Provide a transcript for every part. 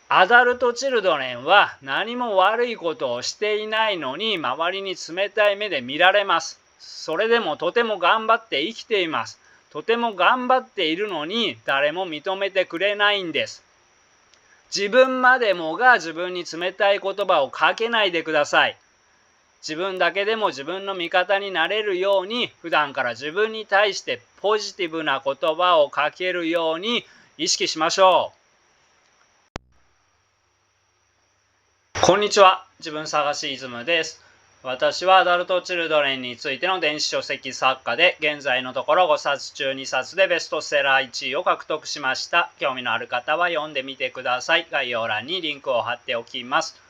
アダルトチルドレンは何も悪いことをしていないのに周りに冷たい目で見られます。それでもとても頑張って生きています。とても頑張っているのに誰も認めてくれないんです。自分までもが自分に冷たい言葉をかけないでください。自分だけでも自分の味方になれるように普段から自分に対してポジティブな言葉をかけるように意識しましょう。こんにちは。自分探しイズムです。私はアダルトチルドレンについての電子書籍作家で、現在のところ5冊中2冊でベストセラー1位を獲得しました。興味のある方は読んでみてください。概要欄にリンクを貼っておきます。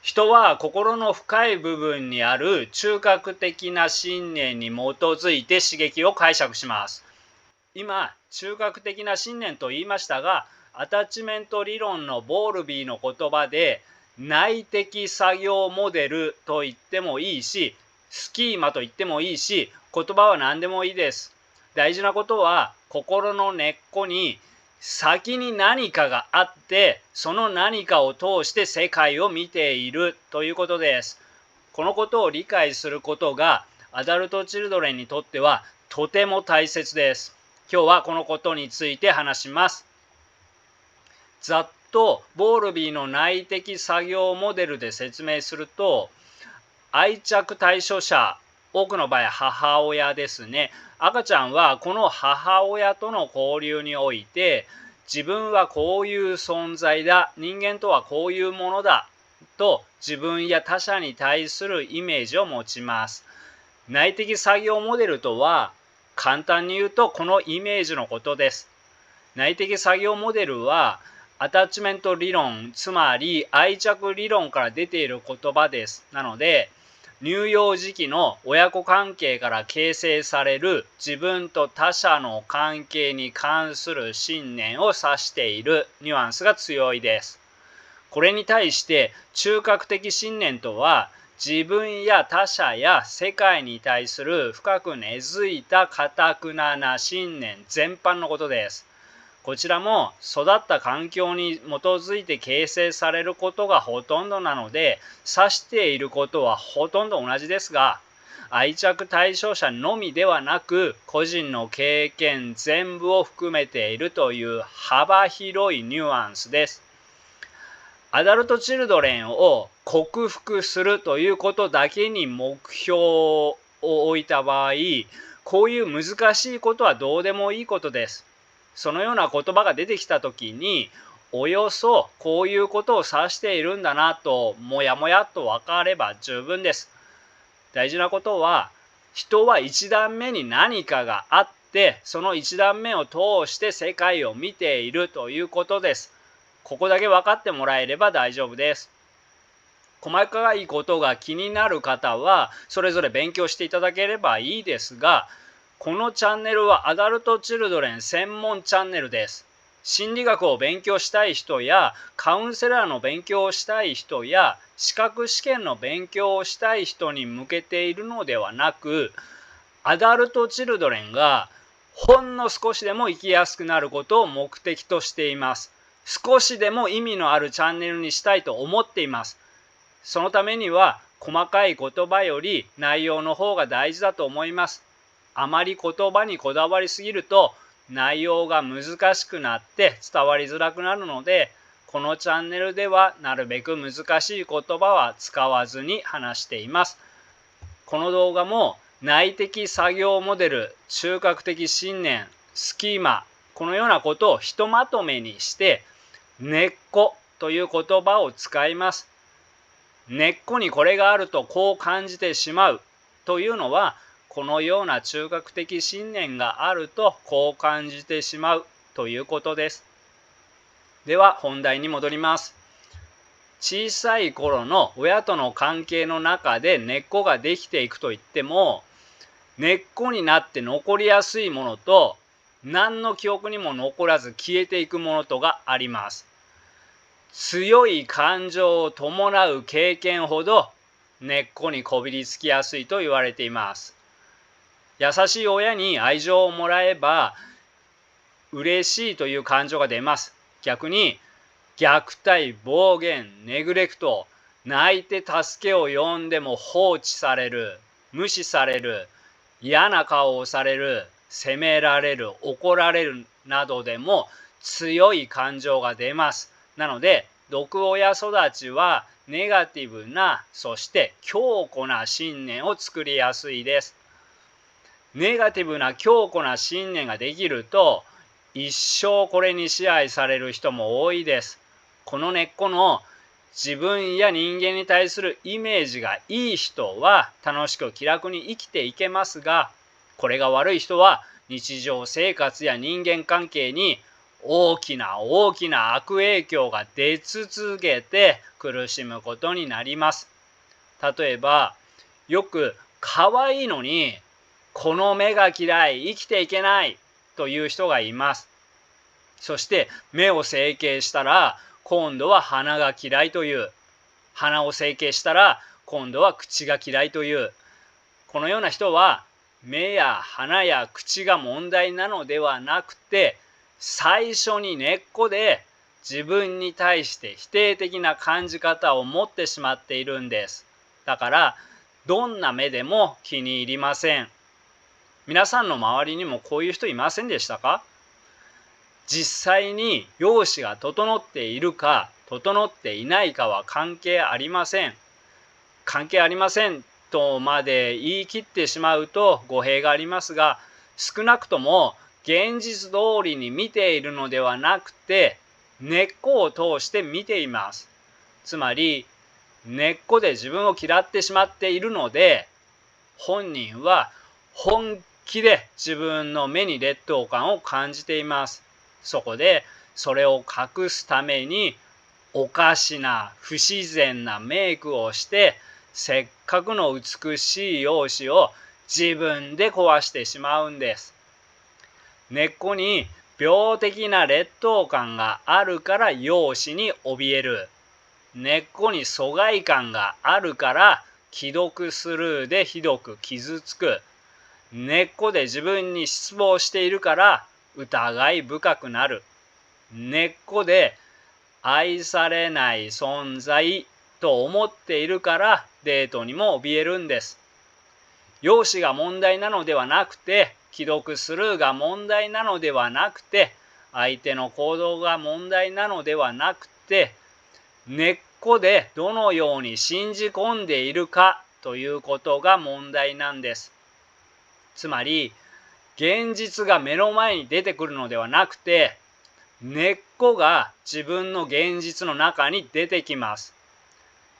人は心の深い部分にある中核的な信念に基づいて刺激を解釈します。今、中核的な信念と言いましたが、アタッチメント理論のボールビーの言葉で内的作業モデルと言ってもいいし、スキーマと言ってもいいし、言葉は何でもいいです。大事なことは心の根っこに先に何かがあって、その何かを通して世界を見ているということです。このことを理解することがアダルトチルドレンにとってはとても大切です。今日はこのことについて話します。ざっとボールビーの内的作業モデルで説明すると、愛着対象者、多くの場合母親ですね。赤ちゃんはこの母親との交流において、自分はこういう存在だ、人間とはこういうものだと自分や他者に対するイメージを持ちます。内的作業モデルとは簡単に言うとこのイメージのことです。内的作業モデルはアタッチメント理論、つまり愛着理論から出ている言葉です。なので、乳幼児期の親子関係から形成される自分と他者の関係に関する信念を指しているニュアンスが強いです。これに対して中核的信念とは、自分や他者や世界に対する深く根付いた堅くなな信念全般のことです。こちらも育った環境に基づいて形成されることがほとんどなので、指していることはほとんど同じですが、愛着対象者のみではなく、個人の経験全部を含めているという幅広いニュアンスです。アダルトチルドレンを克服するということだけに目標を置いた場合、こういう難しいことはどうでもいいことです。そのような言葉が出てきたときに、およそこういうことを指しているんだなと、もやもやっと分かれば十分です。大事なことは、人は一段目に何かがあって、その一段目を通して世界を見ているということです。ここだけ分かってもらえれば大丈夫です。細かいことが気になる方はそれぞれ勉強していただければいいですが、このチャンネルはアダルトチルドレン専門チャンネルです。心理学を勉強したい人やカウンセラーの勉強をしたい人や資格試験の勉強をしたい人に向けているのではなく、アダルトチルドレンがほんの少しでも生きやすくなることを目的としています。少しでも意味のあるチャンネルにしたいと思っています。そのためには細かい言葉より内容の方が大事だと思います。あまり言葉にこだわりすぎると内容が難しくなって伝わりづらくなるので、このチャンネルではなるべく難しい言葉は使わずに話しています。この動画も内的作業モデル、中核的信念、スキーマ、このようなことをひとまとめにして根っこという言葉を使います。根っこにこれがあるとこう感じてしまうというのは、このような中核的信念があるとこう感じてしまうということです。では本題に戻ります。小さい頃の親との関係の中で根っこができていくといっても、根っこになって残りやすいものと、何の記憶にも残らず消えていくものとがあります。強い感情を伴う経験ほど根っこにこびりつきやすいと言われています。優しい親に愛情をもらえば嬉しいという感情が出ます。逆に虐待、暴言、ネグレクト、泣いて助けを呼んでも放置される、無視される、嫌な顔をされる、責められる、怒られるなどでも強い感情が出ます。なので、毒親育ちはネガティブな、そして強固な信念を作りやすいです。ネガティブな強固な信念ができると、一生これに支配される人も多いです。この根っこの自分や人間に対するイメージがいい人は楽しく気楽に生きていけますが、これが悪い人は日常生活や人間関係に大きな悪影響が出続けて苦しむことになります。例えば、よく可愛いのにこの目が嫌い、生きていけないという人がいます。そして目を整形したら今度は鼻が嫌いという。鼻を整形したら今度は口が嫌いという。このような人は目や鼻や口が問題なのではなくて、最初に根っこで自分に対して否定的な感じ方を持ってしまっているんです。だからどんな目でも気に入りません。皆さんの周りにもこういう人いませんでしたか？実際に容姿が整っているか整っていないかは関係ありません。関係ありませんとまで言い切ってしまうと語弊がありますが、少なくとも現実通りに見ているのではなくて、根っこを通して見ています。つまり根っこで自分を嫌ってしまっているので、本人は本気で自分の目に劣等感を感じています。そこでそれを隠すためにおかしな不自然なメイクをして、せっかくの美しい容姿を自分で壊してしまうんです。根っこに病的な劣等感があるから容姿に怯える。根っこに疎外感があるから既読スルーでひどく傷つく。根っこで自分に失望しているから疑い深くなる。根っこで愛されない存在と思っているからデートにも怯えるんです。容姿が問題なのではなくて、既読スルーが問題なのではなくて、相手の行動が問題なのではなくて、根っこでどのように信じ込んでいるかということが問題なんです。つまり、現実が目の前に出てくるのではなくて、根っこが自分の現実の中に出てきます。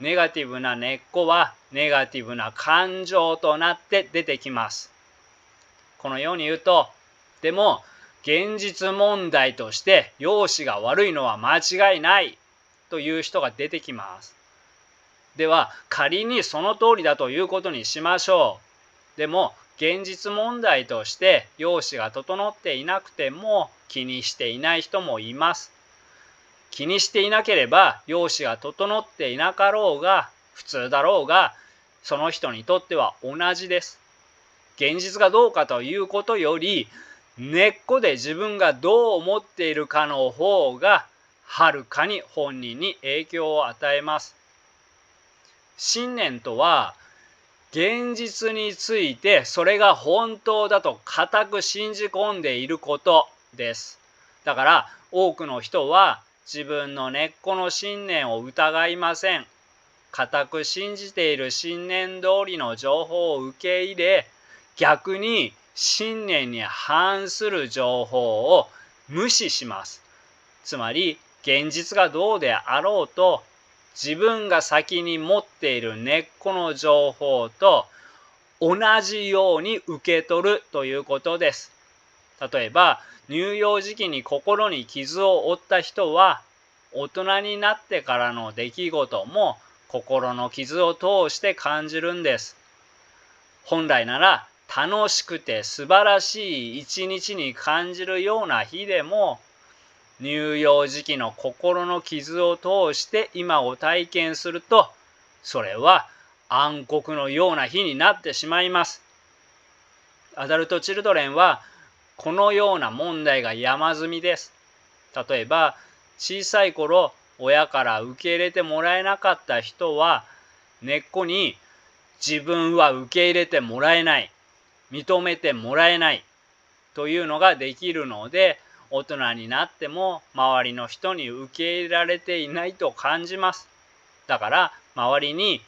ネガティブな根っこはネガティブな感情となって出てきます。このように言うと、でも現実問題として容姿が悪いのは間違いないという人が出てきます。では仮にその通りだということにしましょう。でも現実問題として容姿が整っていなくても気にしていない人もいます。気にしていなければ容姿が整っていなかろうが普通だろうが、その人にとっては同じです。現実がどうかということより、根っこで自分がどう思っているかの方がはるかに本人に影響を与えます。信念とは現実についてそれが本当だと固く信じ込んでいることです。だから多くの人は自分の根っこの信念を疑いません。固く信じている信念通りの情報を受け入れ、逆に信念に反する情報を無視します。つまり現実がどうであろうと、自分が先に持っている根っこの情報と同じように受け取るということです。例えば乳幼児期に心に傷を負った人は、大人になってからの出来事も心の傷を通して感じるんです。本来なら楽しくて素晴らしい一日に感じるような日でも、乳幼児期の心の傷を通して今を体験すると、それは暗黒のような日になってしまいます。アダルト・チルドレンはこのような問題が山積みです。例えば小さい頃親から受け入れてもらえなかった人は、根っこに自分は受け入れてもらえない、認めてもらえないというのができるので、大人になっても周りの人に受け入れられていないと感じます。だから周りに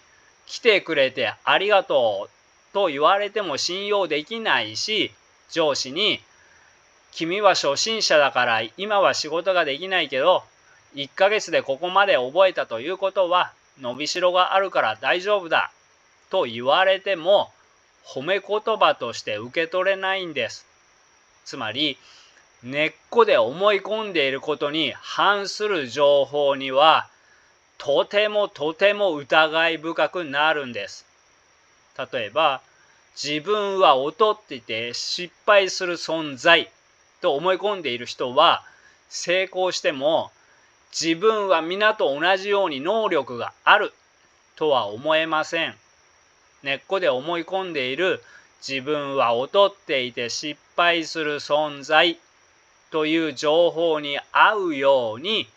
来てくれてありがとうと言われても信用できないし、上司に君は初心者だから今は仕事ができないけど、1ヶ月でここまで覚えたということは伸びしろがあるから大丈夫だと言われても褒め言葉として受け取れないんです。つまり根っこで思い込んでいることに反する情報にはとても疑い深くなるんです。例えば自分は劣っていて失敗する存在と思い込んでいる人は、成功しても自分は皆と同じように能力があるとは思えません。根っこで思い込んでいる自分は劣っていて失敗する存在という情報に合うように、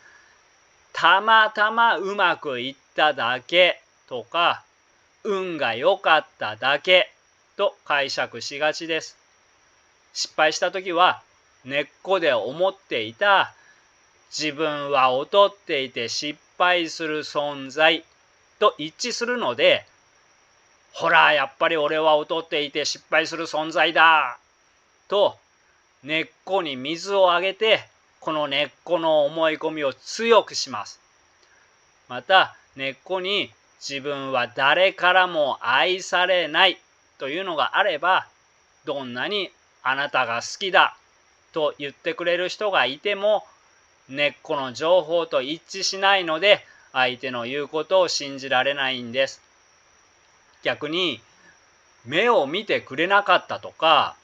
たまたまうまくいっただけとか、運が良かっただけと解釈しがちです。失敗したときは、根っこで思っていた自分は劣っていて失敗する存在と一致するので、ほらやっぱり俺は劣っていて失敗する存在だと根っこに水をあげて、この根っこの思い込みを強くします。また根っこに自分は誰からも愛されないというのがあれば、どんなにあなたが好きだと言ってくれる人がいても根っこの情報と一致しないので、相手の言うことを信じられないんです。逆に目を見てくれなかったとか、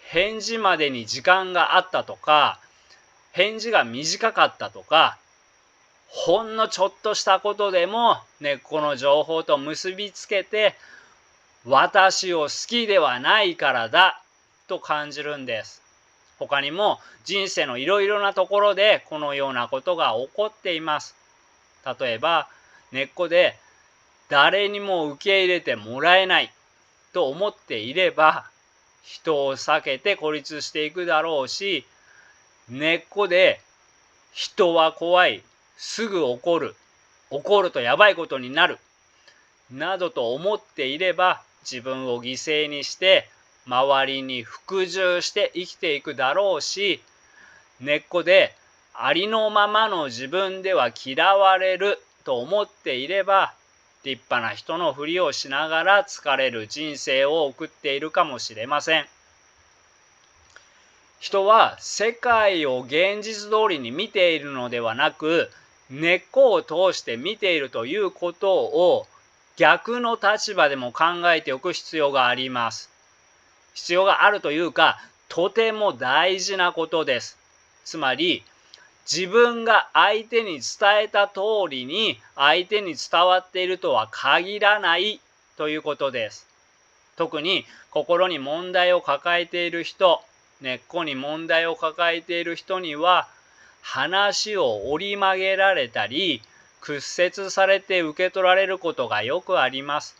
返事までに時間があったとか、返事が短かったとか、ほんのちょっとしたことでも根っこの情報と結びつけて、私を好きではないからだと感じるんです。他にも人生のいろいろなところでこのようなことが起こっています。例えば根っこで誰にも受け入れてもらえないと思っていれば、人を避けて孤立していくだろうし、根っこで人は怖い、すぐ怒るとやばいことになるなどと思っていれば、自分を犠牲にして周りに服従して生きていくだろうし、根っこでありのままの自分では嫌われると思っていれば、立派な人のふりをしながら疲れる人生を送っているかもしれません。人は世界を現実通りに見ているのではなく、根っこを通して見ているということを逆の立場でも考えておく必要があります。必要があるというか、とても大事なことです。つまり、自分が相手に伝えた通りに相手に伝わっているとは限らないということです。特に心に問題を抱えている人、根っこに問題を抱えている人には、話を折り曲げられたり、屈折されて受け取られることがよくあります。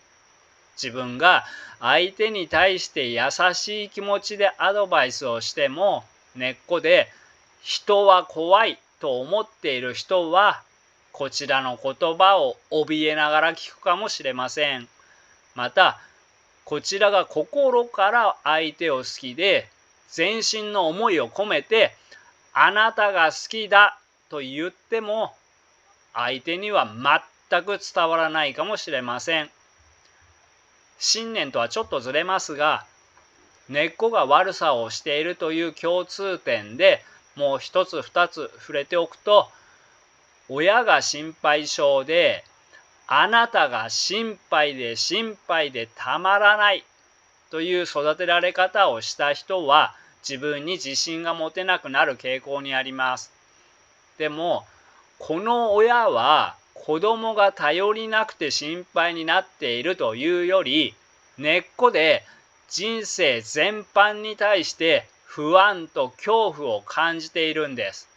自分が相手に対して優しい気持ちでアドバイスをしても、根っこで人は怖いと思っている人は、こちらの言葉を怯えながら聞くかもしれません。また、こちらが心から相手を好きで、全身の思いを込めて、あなたが好きだと言っても、相手には全く伝わらないかもしれません。信念とはちょっとずれますが、根っこが悪さをしているという共通点でもう一つ二つ触れておくと、親が心配性で、あなたが心配でたまらないという育てられ方をした人は、自分に自信が持てなくなる傾向にあります。でも、この親は子供が頼りなくて心配になっているというより、根っこで人生全般に対して不安と恐怖を感じているんです。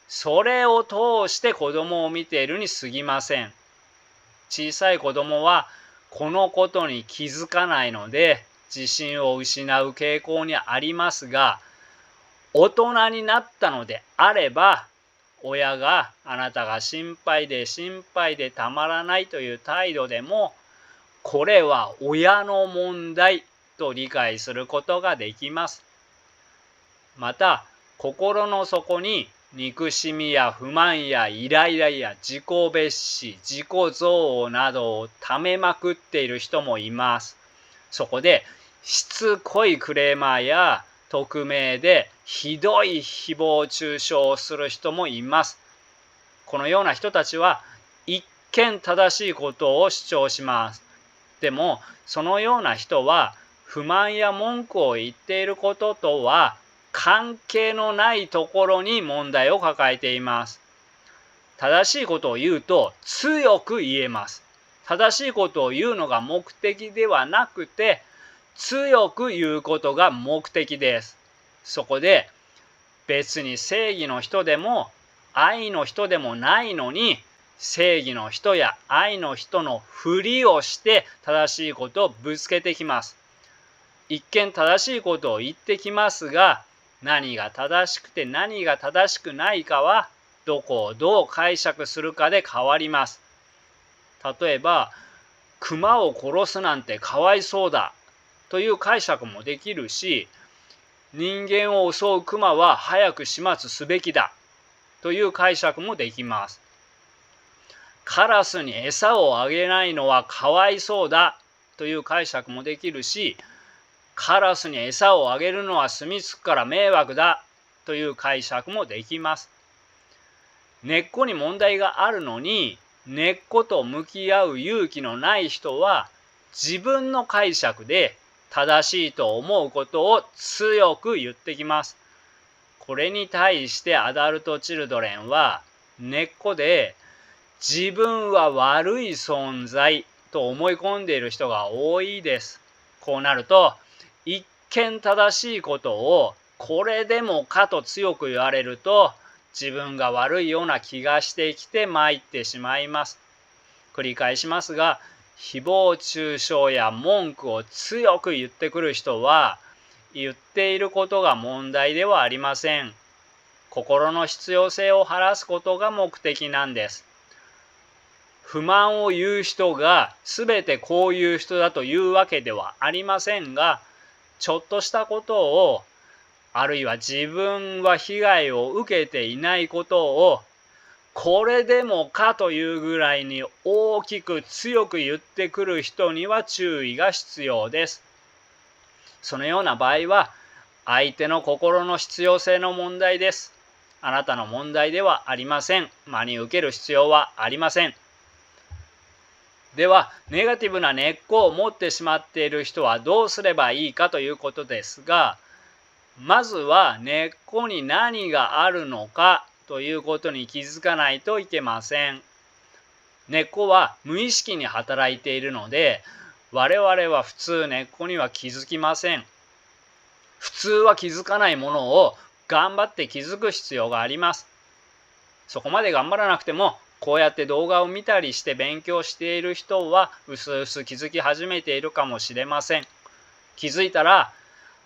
それを通して子供を見ているに過ぎません。小さい子供はこのことに気づかないので自信を失う傾向にありますが、大人になったのであれば、親があなたが心配でたまらないという態度でも、これは親の問題と理解することができます。また、心の底に憎しみや不満やイライラや自己蔑視、自己憎悪などを溜めまくっている人もいます。そこで、しつこいクレーマーや匿名でひどい誹謗中傷をする人もいます。このような人たちは一見正しいことを主張します。でも、そのような人は不満や文句を言っていることとは関係のないところに問題を抱えています。正しいことを言うと強く言えます。正しいことを言うのが目的ではなくて、強く言うことが目的です。そこで別に正義の人でも愛の人でもないのに、正義の人や愛の人のふりをして正しいことをぶつけてきます。一見正しいことを言ってきますが、何が正しくて何が正しくないかはどこをどう解釈するかで変わります。例えば、熊を殺すなんてかわいそうだという解釈もできるし、人間を襲う熊は早く始末すべきだという解釈もできます。カラスに餌をあげないのはかわいそうだという解釈もできるし、カラスに餌をあげるのは住み着くから迷惑だという解釈もできます。根っこに問題があるのに、根っこと向き合う勇気のない人は、自分の解釈で正しいと思うことを強く言ってきます。これに対してアダルト・チルドレンは、根っこで自分は悪い存在と思い込んでいる人が多いです。こうなると、一見正しいことをこれでもかと強く言われると、自分が悪いような気がしてきて参ってしまいます。繰り返しますが、誹謗中傷や文句を強く言ってくる人は、言っていることが問題ではありません。心の必要性を晴らすことが目的なんです。不満を言う人が全てこういう人だというわけではありませんが、ちょっとしたことを、あるいは自分は被害を受けていないことを、これでもかというぐらいに大きく強く言ってくる人には注意が必要です。そのような場合は、相手の心の必要性の問題です。あなたの問題ではありません。真に受ける必要はありません。では、ネガティブな根っこを持ってしまっている人はどうすればいいかということですが、まずは根っこに何があるのかということに気づかないといけません。根っこは無意識に働いているので、我々は普通根っこには気づきません。普通は気づかないものを頑張って気づく必要があります。そこまで頑張らなくても、こうやって動画を見たりして勉強している人はうすうす気づき始めているかもしれません。気づいたら、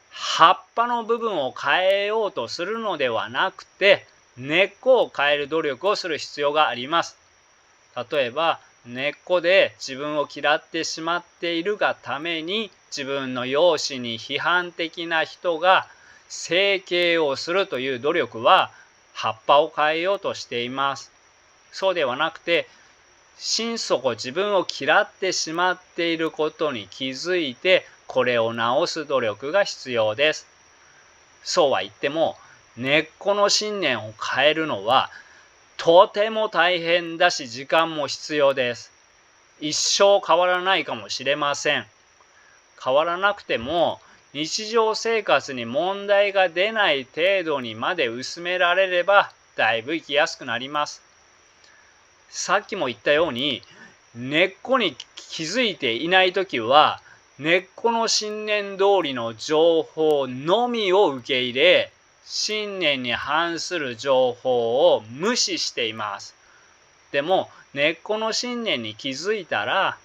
葉っぱの部分を変えようとするのではなくて、根っこを変える努力をする必要があります。例えば、根っこで自分を嫌ってしまっているがために、自分の容姿に批判的な人が整形をするという努力は、葉っぱを変えようとしています。そうではなくて、心底自分を嫌ってしまっていることに気づいて、これを直す努力が必要です。そうは言っても、根っこの信念を変えるのは、とても大変だし時間も必要です。一生変わらないかもしれません。変わらなくても、日常生活に問題が出ない程度にまで薄められれば、だいぶ生きやすくなります。さっきも言ったように、根っこに気づいていないときは、根っこの信念通りの情報のみを受け入れ、信念に反する情報を無視しています。でも根っこの信念に気づいたら、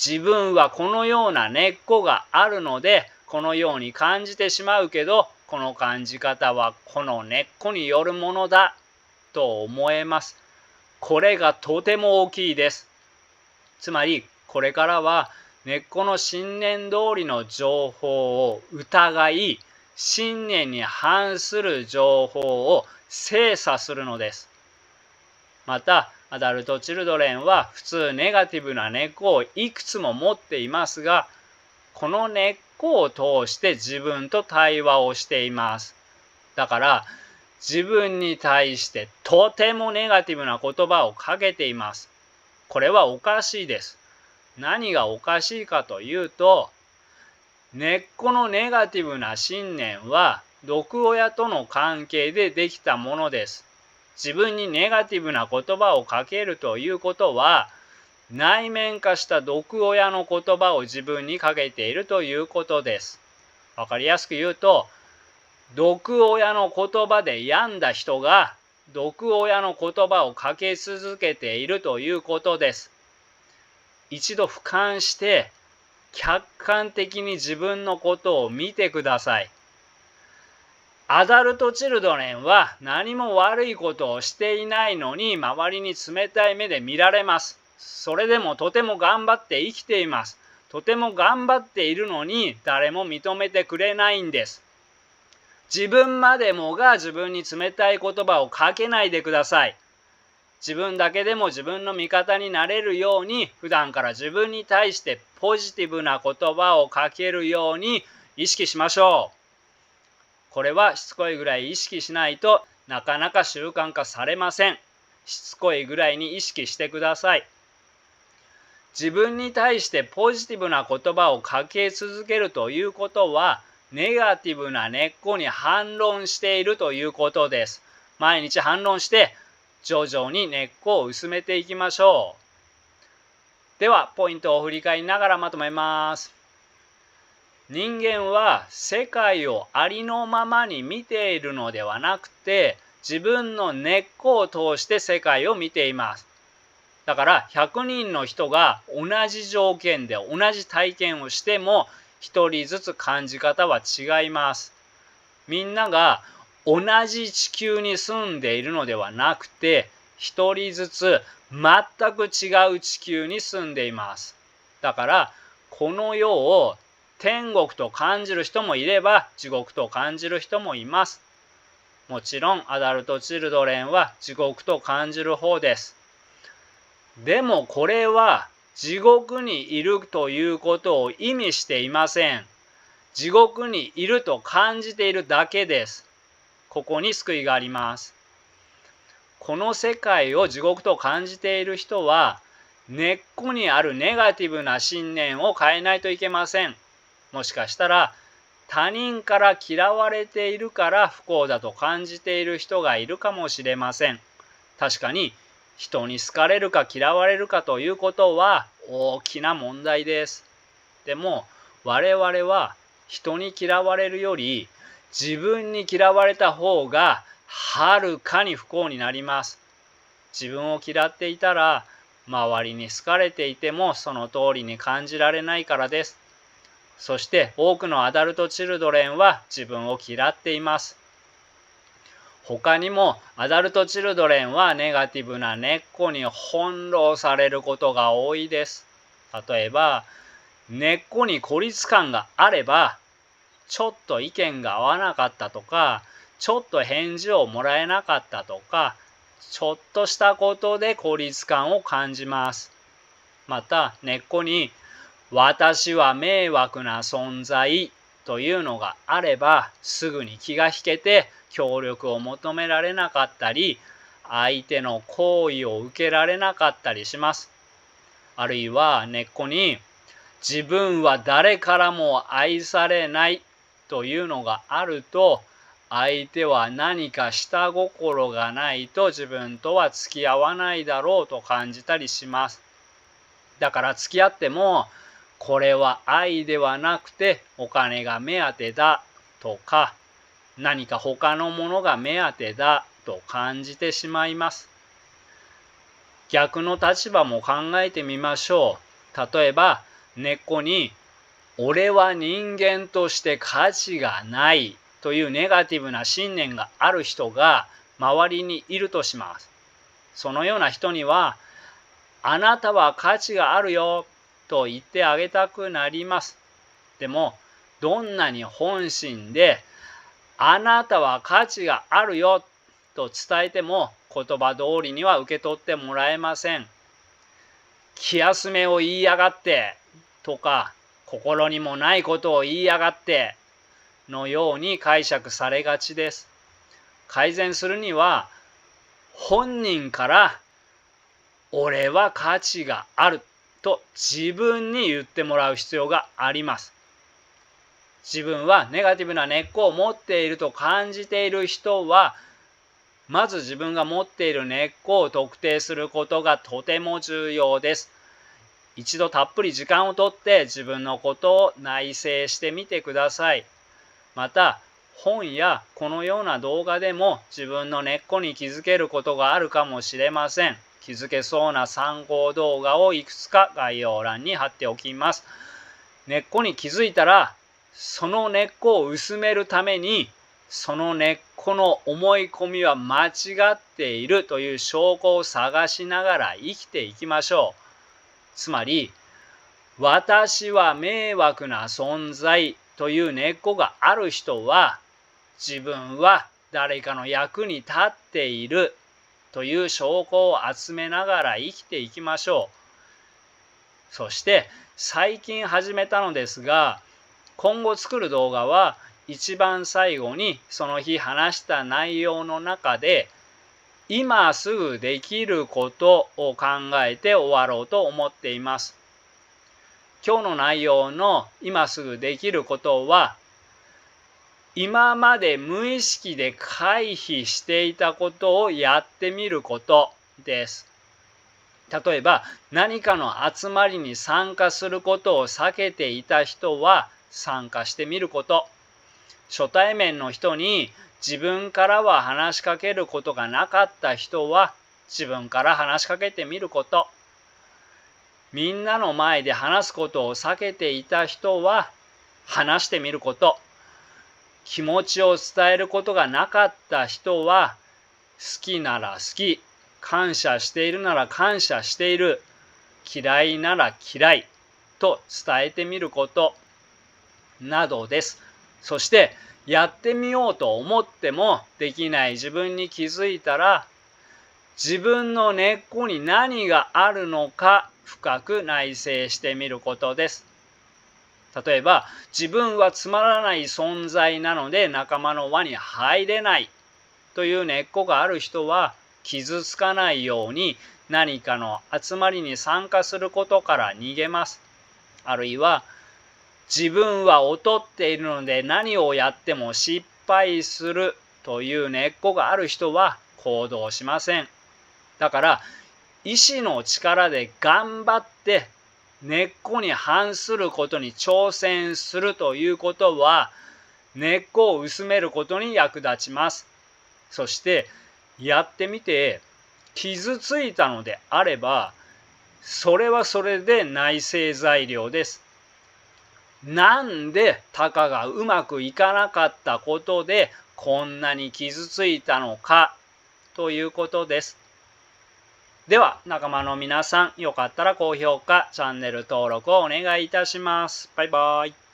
自分はこのような根っこがあるのでこのように感じてしまうけど、この感じ方はこの根っこによるものだと思えます。これがとても大きいです。つまりこれからは根っこの信念通りの情報を疑い、信念に反する情報を精査するのです。またアダルトチルドレンは普通ネガティブな根っこをいくつも持っていますが、この根っこを通して自分と対話をしています。だから自分に対してとてもネガティブな言葉をかけています。これはおかしいです。何がおかしいかというと、根っこのネガティブな信念は毒親との関係でできたものです。自分にネガティブな言葉をかけるということは、内面化した毒親の言葉を自分にかけているということです。わかりやすく言うと、毒親の言葉で病んだ人が毒親の言葉をかけ続けているということです。一度俯瞰して客観的に自分のことを見てください。アダルトチルドレンは何も悪いことをしていないのに周りに冷たい目で見られます。それでもとても頑張って生きています。とても頑張っているのに誰も認めてくれないんです。自分までもが自分に冷たい言葉をかけないでください。自分だけでも自分の味方になれるように、普段から自分に対してポジティブな言葉をかけるように意識しましょう。これはしつこいぐらい意識しないとなかなか習慣化されません。しつこいぐらいに意識してください。自分に対してポジティブな言葉をかけ続けるということは、ネガティブな根っこに反論しているということです。毎日反論して徐々に根っこを薄めていきましょう。ではポイントを振り返りながらまとめます。人間は世界をありのままに見ているのではなくて、自分の根っこを通して世界を見ています。だから100人の人が同じ条件で同じ体験をしても1人ずつ感じ方は違います。みんなが同じ地球に住んでいるのではなくて、1人ずつ全く違う地球に住んでいます。だからこの世を天国と感じる人もいれば地獄と感じる人もいます。もちろんアダルトチルドレンは地獄と感じる方です。でもこれは地獄にいるということを意味していません。地獄にいると感じているだけです。ここに救いがあります。この世界を地獄と感じている人は根っこにあるネガティブな信念を変えないといけません。もしかしたら他人から嫌われているから不幸だと感じている人がいるかもしれません。確かに人に好かれるか嫌われるかということは大きな問題です。でも我々は人に嫌われるより自分に嫌われた方がはるかに不幸になります。自分を嫌っていたら周りに好かれていてもその通りに感じられないからです。そして多くのアダルトチルドレンは自分を嫌っています。他にもアダルトチルドレンはネガティブな根っこに翻弄されることが多いです。例えば根っこに孤立感があれば、ちょっと意見が合わなかったとか、ちょっと返事をもらえなかったとか、ちょっとしたことで孤立感を感じます。また根っこに私は迷惑な存在というのがあれば、すぐに気が引けて協力を求められなかったり、相手の好意を受けられなかったりします。あるいは根っこに自分は誰からも愛されないというのがあると、相手は何か下心がないと自分とは付き合わないだろうと感じたりします。だから付き合ってもこれは愛ではなくてお金が目当てだとか、何か他のものが目当てだと感じてしまいます。逆の立場も考えてみましょう。例えば、根っこに俺は人間として価値がないというネガティブな信念がある人が周りにいるとします。そのような人には、あなたは価値があるよと言ってあげたくなります。でも、どんなに本心で、あなたは価値があるよと伝えても言葉通りには受け取ってもらえません。気休めを言いやがってとか、心にもないことを言いやがってのように解釈されがちです。改善するには、本人から俺は価値があると自分に言ってもらう必要があります。自分はネガティブな根っこを持っていると感じている人は、まず自分が持っている根っこを特定することがとても重要です。一度たっぷり時間をとって自分のことを内省してみてください。また、本やこのような動画でも自分の根っこに気づけることがあるかもしれません。気づけそうな参考動画をいくつか概要欄に貼っておきます。根っこに気づいたら、その根っこを薄めるために、その根っこの思い込みは間違っているという証拠を探しながら生きていきましょう。つまり、私は迷惑な存在という根っこがある人は、自分は誰かの役に立っているという証拠を集めながら生きていきましょう。そして最近始めたのですが、今後作る動画は一番最後にその日話した内容の中で、今すぐできることを考えて終わろうと思っています。今日の内容の今すぐできることは、今まで無意識で回避していたことをやってみることです。例えば、何かの集まりに参加することを避けていた人は参加してみること。初対面の人に自分からは話しかけることがなかった人は自分から話しかけてみること。みんなの前で話すことを避けていた人は話してみること。気持ちを伝えることがなかった人は、好きなら好き、感謝しているなら感謝している、嫌いなら嫌いと伝えてみることなどです。そしてやってみようと思ってもできない自分に気づいたら、自分の根っこに何があるのか深く内省してみることです。例えば、自分はつまらない存在なので仲間の輪に入れないという根っこがある人は、傷つかないように何かの集まりに参加することから逃げます。あるいは、自分は劣っているので何をやっても失敗するという根っこがある人は行動しません。だから、意志の力で頑張って根っこに反することに挑戦するということは、根っこを薄めることに役立ちます。そしてやってみて傷ついたのであれば、それはそれで内省材料です。なんでたかがうまくいかなかったことでこんなに傷ついたのかということです。では仲間の皆さん、よかったら高評価、チャンネル登録をお願いいたします。バイバイ。